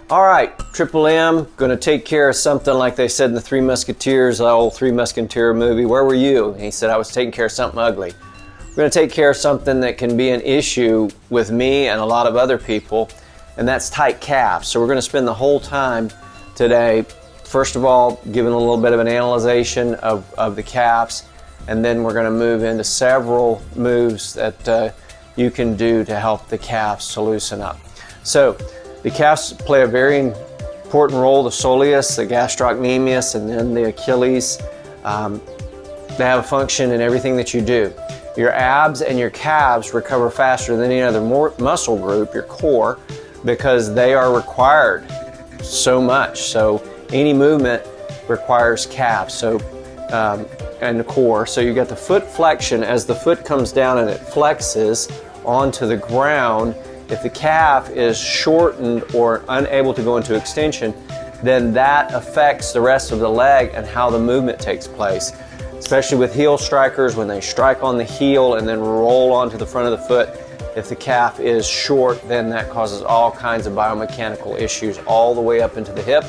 All right, Triple M, gonna take care of something like they said in the Three Musketeers, the old Three Musketeer movie. Where were you? And he said, I was taking care of something ugly. We're gonna take care of something that can be an issue with me and a lot of other people, and that's tight calves. So we're gonna spend the whole time today, first of all, giving a little bit of an analyzation of the calves, and then we're gonna move into several moves that you can do to help the calves to loosen up. So, the calves play a very important role, the soleus, the gastrocnemius, and then the Achilles. They have a function in everything that you do. Your abs and your calves recover faster than any other muscle group, your core, because they are required so much. So any movement requires calves and the core. So you got the foot flexion. As the foot comes down and it flexes onto the ground, if the calf is shortened or unable to go into extension, then that affects the rest of the leg and how the movement takes place. Especially with heel strikers, when they strike on the heel and then roll onto the front of the foot, if the calf is short, then that causes all kinds of biomechanical issues all the way up into the hip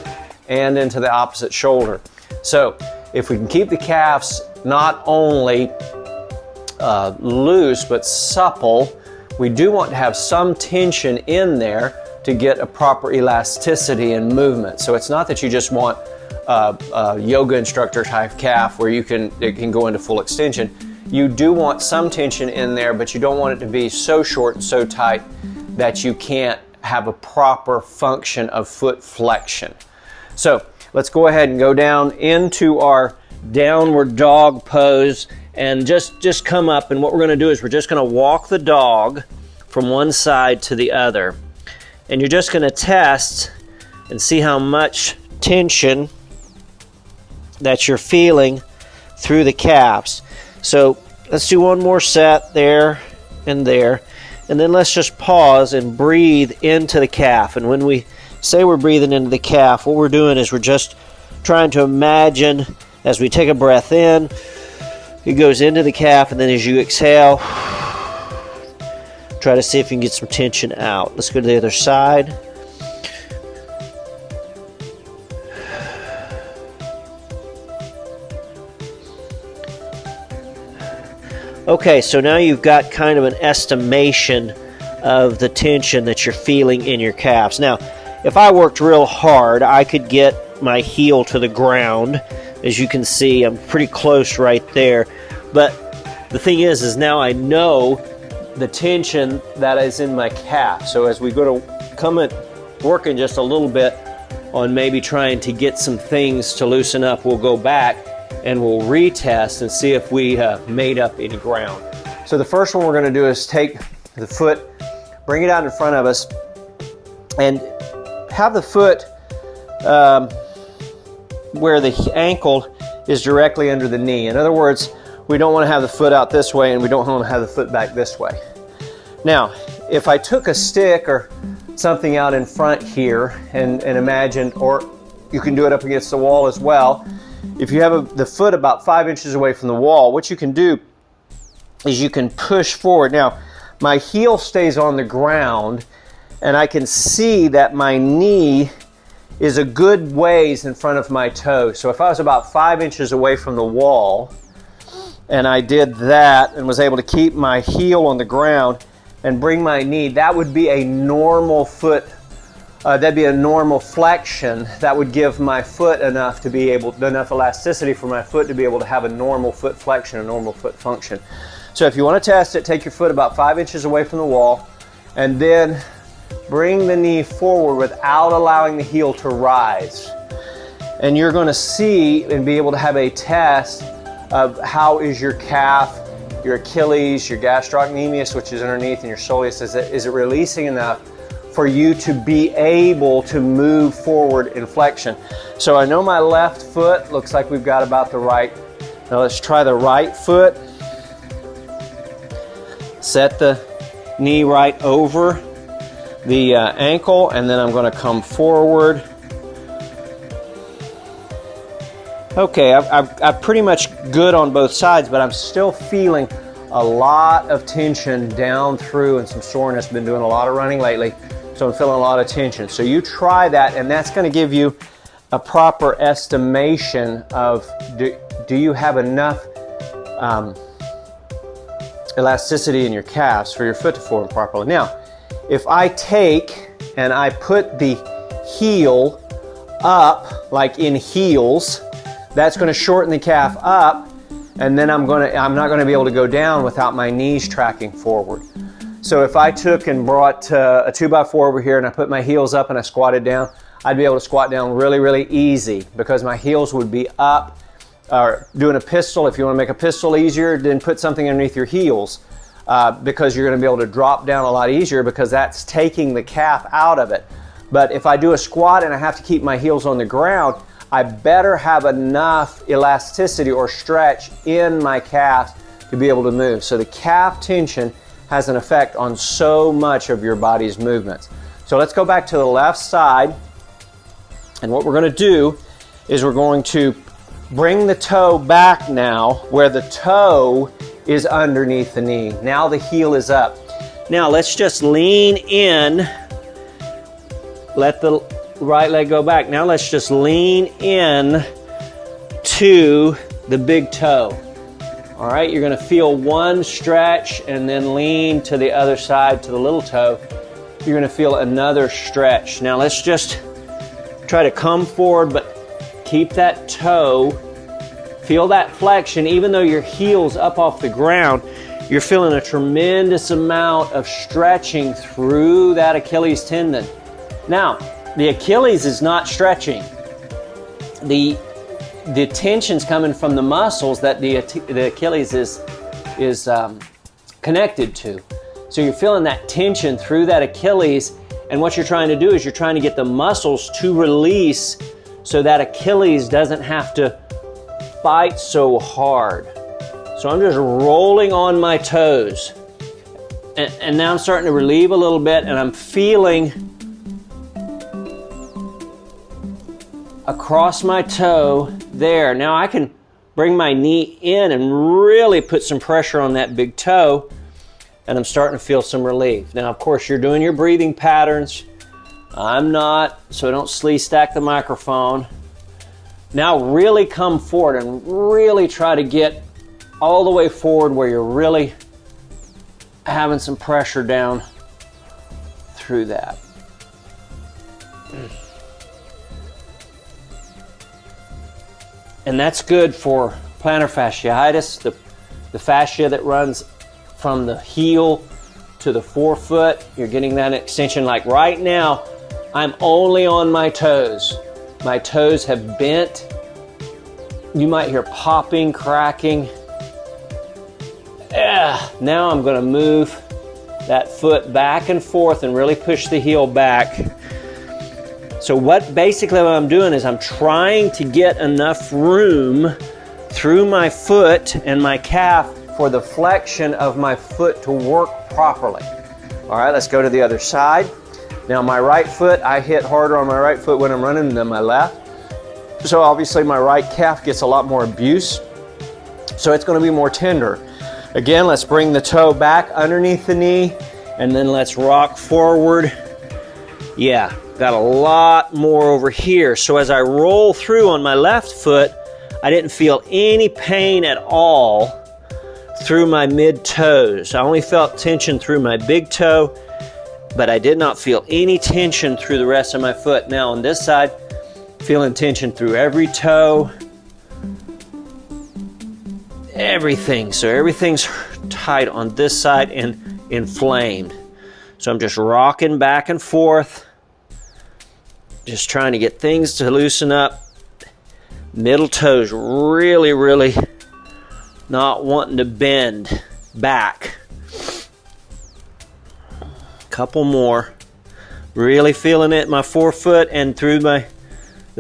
and into the opposite shoulder. So if we can keep the calves not only loose but supple, we do want to have some tension in there to get a proper elasticity and movement. So it's not that you just want a yoga instructor type calf where it can go into full extension. You do want some tension in there, but you don't want it to be so short and so tight that you can't have a proper function of foot flexion. So let's go ahead and go down into our downward dog pose and just come up, and what we're going to do is we're just going to walk the dog from one side to the other, and you're just going to test and see how much tension that you're feeling through the calves. So let's do one more set there, and then let's just pause and breathe into the calf. And when we say we're breathing into the calf, what we're doing is we're just trying to imagine as we take a breath in, it goes into the calf, and then as you exhale, try to see if you can get some tension out. Let's go to the other side. Okay, so now you've got kind of an estimation of the tension that you're feeling in your calves. Now, if I worked real hard, I could get my heel to the ground. As you can see, I'm pretty close right there. But the thing is now I know the tension that is in my calf. So as we go to come at working just a little bit on maybe trying to get some things to loosen up, we'll go back and we'll retest and see if we made up any ground. So the first one we're going to do is take the foot, bring it out in front of us, and have the foot where the ankle is directly under the knee. In other words, we don't want to have the foot out this way and we don't want to have the foot back this way. Now, if I took a stick or something out in front here and imagine, or you can do it up against the wall as well, if you have the foot about 5 inches away from the wall, what you can do is you can push forward. Now, my heel stays on the ground and I can see that my knee is a good ways in front of my toe. So if I was about 5 inches away from the wall and I did that and was able to keep my heel on the ground and bring my knee, that would be a normal foot, that'd be a normal flexion. That would give my foot enough elasticity for my foot to be able to have a normal foot flexion, a normal foot function. So if you want to test it, take your foot about 5 inches away from the wall and then bring the knee forward without allowing the heel to rise. And you're going to see and be able to have a test of how is your calf, your Achilles, your gastrocnemius, which is underneath, and your soleus, is it releasing enough for you to be able to move forward in flexion. So I know my left foot looks like we've got about the right. Now let's try the right foot. Set the knee right over the ankle, and then I'm going to come forward. Okay, I'm pretty much good on both sides, but I'm still feeling a lot of tension down through and some soreness. Been doing a lot of running lately. So I'm feeling a lot of tension. So you try that, and that's going to give you a proper estimation of do you have enough elasticity in your calves for your foot to form properly. Now, if I take and I put the heel up, like in heels, that's going to shorten the calf up, and then I'm not going to be able to go down without my knees tracking forward. So if I took and brought a 2x4 over here and I put my heels up and I squatted down, I'd be able to squat down really, really easy because my heels would be up. Or doing a pistol, if you want to make a pistol easier, then put something underneath your heels because you're going to be able to drop down a lot easier because that's taking the calf out of it. But if I do a squat and I have to keep my heels on the ground, I better have enough elasticity or stretch in my calves to be able to move. So the calf tension has an effect on so much of your body's movements. So let's go back to the left side, and what we're going to do is we're going to bring the toe back now where the toe is underneath the knee. Now the heel is up. Now let's just lean in. Let the right leg go back. Now let's just lean in to the big toe. All right, you're going to feel one stretch and then lean to the other side to the little toe. You're going to feel another stretch. Now let's just try to come forward, but keep that toe. Feel that flexion. Even though your heel's up off the ground, you're feeling a tremendous amount of stretching through that Achilles tendon. Now, the Achilles is not stretching. The tension's coming from the muscles that the Achilles is connected to. So you're feeling that tension through that Achilles, and what you're trying to do is you're trying to get the muscles to release so that Achilles doesn't have to fight so hard. So I'm just rolling on my toes. And now I'm starting to relieve a little bit, and I'm feeling across my toe there. Now I can bring my knee in and really put some pressure on that big toe, and I'm starting to feel some relief. Now, of course, you're doing your breathing patterns. I'm not, so don't sleeve stack the microphone. Now really come forward and really try to get all the way forward where you're really having some pressure down through that. And that's good for plantar fasciitis, the fascia that runs from the heel to the forefoot. You're getting that extension. Like right now, I'm only on my toes. My toes have bent. You might hear popping, cracking. Now I'm going to move that foot back and forth and really push the heel back. So basically what I'm doing is I'm trying to get enough room through my foot and my calf for the flexion of my foot to work properly. All right, let's go to the other side. Now my right foot, I hit harder on my right foot when I'm running than my left. So obviously my right calf gets a lot more abuse. So it's going to be more tender. Again, let's bring the toe back underneath the knee, and then let's rock forward. Yeah, got a lot more over here. So as I roll through on my left foot, I didn't feel any pain at all through my mid toes. I only felt tension through my big toe, but I did not feel any tension through the rest of my foot. Now on this side, feeling tension through every toe, everything. So everything's tight on this side and inflamed. So I'm just rocking back and forth, just trying to get things to loosen up. Middle toes really, really not wanting to bend back. Couple more. Really feeling it in my forefoot and through the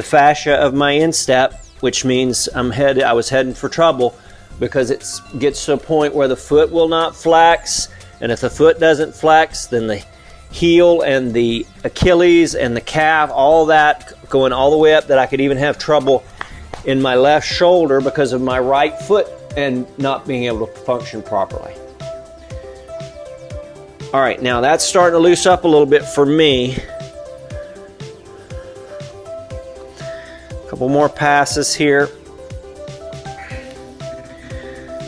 fascia of my instep, which means I was heading for trouble, because it gets to a point where the foot will not flex, and if the foot doesn't flex, then the heel and the Achilles and the calf, all that going all the way up, that I could even have trouble in my left shoulder because of my right foot and not being able to function properly. All right, now that's starting to loose up a little bit for me. A couple more passes here.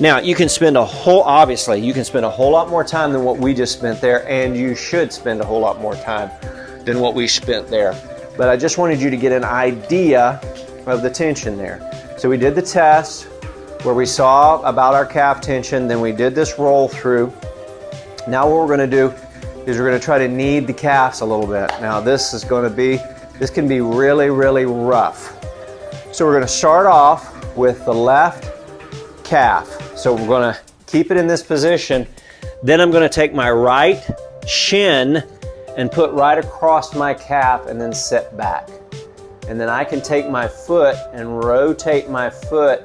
Now, you can spend obviously, you can spend a whole lot more time than what we just spent there, and you should spend a whole lot more time than what we spent there. But I just wanted you to get an idea of the tension there. So we did the test where we saw about our calf tension, then we did this roll through. Now what we're going to do is we're going to try to knead the calves a little bit. Now this can be really, really rough. So we're going to start off with the left calf. So we're going to keep it in this position. Then I'm going to take my right shin and put right across my calf and then sit back. And then I can take my foot and rotate my foot,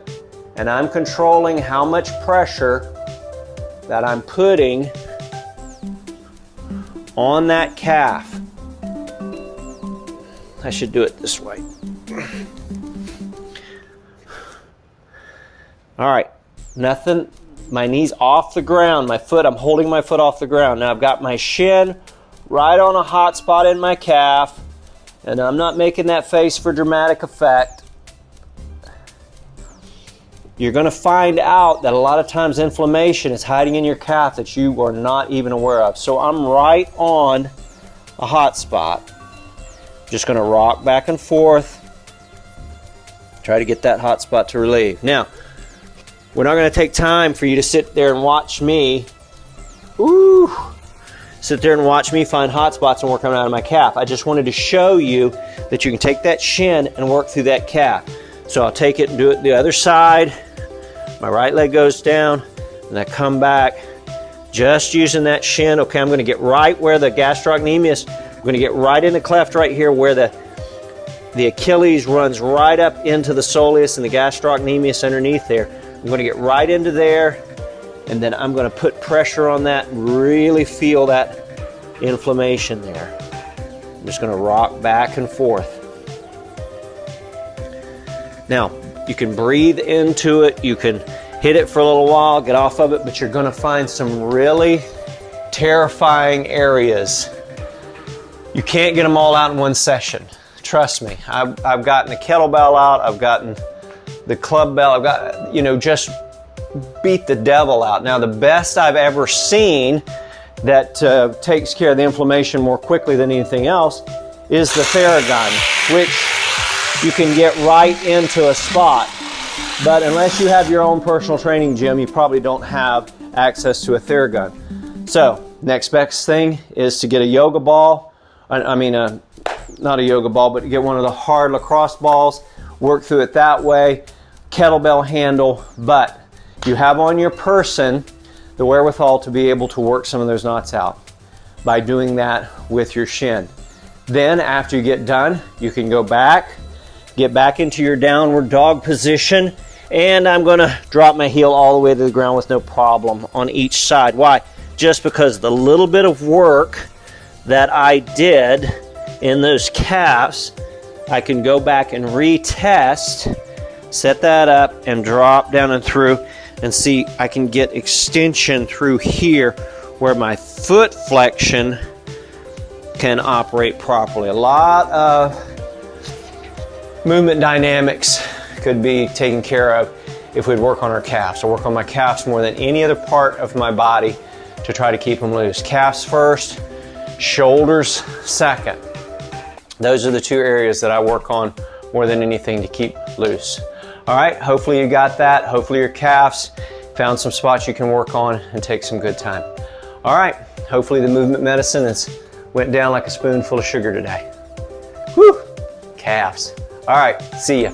and I'm controlling how much pressure that I'm putting on that calf. I should do it this way. All right, nothing, my knee's off the ground, I'm holding my foot off the ground. Now I've got my shin right on a hot spot in my calf, and I'm not making that face for dramatic effect. You're going to find out that a lot of times inflammation is hiding in your calf that you are not even aware of. So I'm right on a hot spot. Just going to rock back and forth. Try to get that hot spot to relieve. Now, we're not going to take time for you to sit there and watch me. Sit there and watch me find hot spots and work coming out of my calf. I just wanted to show you that you can take that shin and work through that calf. So I'll take it and do it the other side. My right leg goes down, and I come back, just using that shin. Okay, I'm going to get right where the gastrocnemius, I'm going to get right in the cleft right here where the Achilles runs right up into the soleus and the gastrocnemius underneath there. I'm going to get right into there, and then I'm going to put pressure on that and really feel that inflammation there. I'm just going to rock back and forth. Now, you can breathe into it, you can hit it for a little while, get off of it, but you're going to find some really terrifying areas. You can't get them all out in one session. Trust me. I've gotten the kettlebell out, I've gotten the club bell, I've got, just beat the devil out. Now, the best I've ever seen that takes care of the inflammation more quickly than anything else is the Theragun, which you can get right into a spot. But unless you have your own personal training gym, you probably don't have access to a Theragun. So, next best thing is to get a yoga ball. Not a yoga ball, but get one of the hard lacrosse balls, work through it that way, kettlebell handle, but you have on your person the wherewithal to be able to work some of those knots out by doing that with your shin. Then after you get done, you can go back, get back into your downward dog position, and I'm going to drop my heel all the way to the ground with no problem on each side. Why? Just because the little bit of work that I did in those calves, I can go back and retest, set that up, and drop down and through, and see I can get extension through here where my foot flexion can operate properly. A lot of movement dynamics could be taken care of if we'd work on our calves. I work on my calves more than any other part of my body to try to keep them loose. Calves first, shoulders second. Those are the two areas that I work on more than anything to keep loose. All right, hopefully you got that. Hopefully your calves found some spots you can work on and take some good time. All right, hopefully the movement medicine went down like a spoonful of sugar today. Whew, calves. All right, see ya.